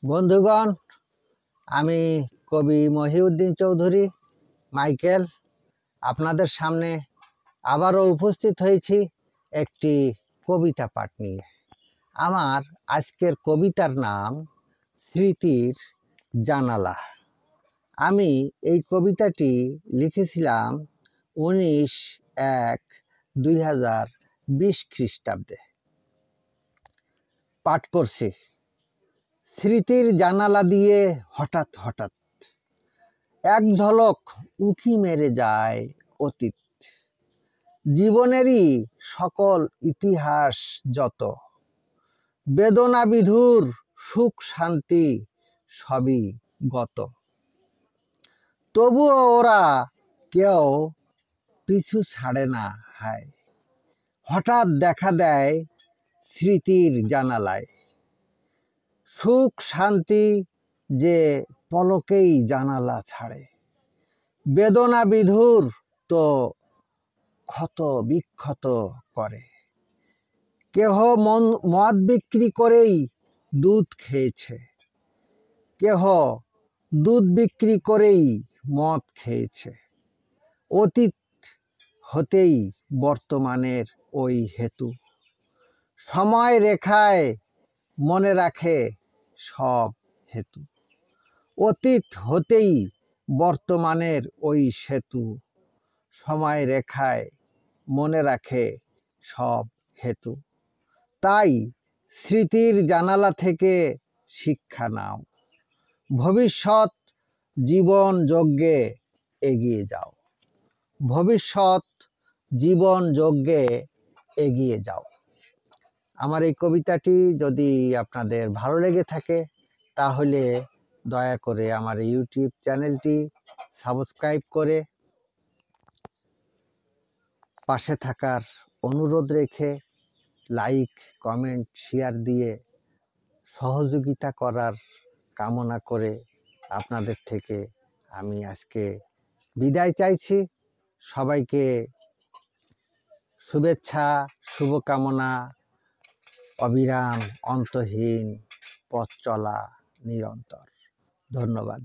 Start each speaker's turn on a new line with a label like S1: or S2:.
S1: বন্ধুগণ, আমি কবি মহিউদ্দিন চৌধুরী মাইকেল আপনাদের সামনে আবারও উপস্থিত হয়েছি একটি কবিতা পাঠ নিয়ে। আমার আজকের কবিতার নাম স্মৃতির জানালা। আমি এই কবিতাটি লিখেছিলাম 19/1/2020 খ্রিস্টাব্দে। পাঠ করছি। স্মৃতির জানালা দিয়ে হঠাৎ হঠাৎ এক ঝলক উঁকি মেরে যায় অতীত। জীবনেরই সকল ইতিহাস যত, বেদনা বিধুর সুখ শান্তি সবই গত। তবুও ওরা কেউ পিছু ছাড়ে না। হায়, হঠাৎ দেখা দেয় স্মৃতির জানালায়। সুখ শান্তি যে পলকেই জানালা ছাড়ে, বেদনা বিধুর তো ক্ষত বিক্ষত করে। কেহ মদ বিক্রি করেই দুধ খেয়েছে, কেহ দুধ বিক্রি করেই মদ খেয়েছে। অতীত হতেই বর্তমানের ওই হেতু, সময় রেখায় মনে রাখে সব হেতু। অতীত হতেই বর্তমানের ওই সেতু, সময় রেখায় মনে রাখে সব হেতু। তাই স্মৃতির জানালা থেকে শিক্ষা নাও, ভবিষ্যৎ জীবন যজ্ঞে এগিয়ে যাও। ভবিষ্যৎ জীবন যজ্ঞে এগিয়ে যাও। আমার এই কবিতাটি যদি আপনাদের ভালো লেগে থাকে তাহলে দয়া করে আমার ইউটিউব চ্যানেলটি সাবস্ক্রাইব করে পাশে থাকার অনুরোধ রেখে লাইক কমেন্ট শেয়ার দিয়ে সহযোগিতা করার কামনা করে আপনাদের থেকে আমি আজকে বিদায় চাইছি। সবাইকে শুভেচ্ছা, শুভকামনা, অবিরাম অন্তহীন পথ চলা নিরন্তর। ধন্যবাদ।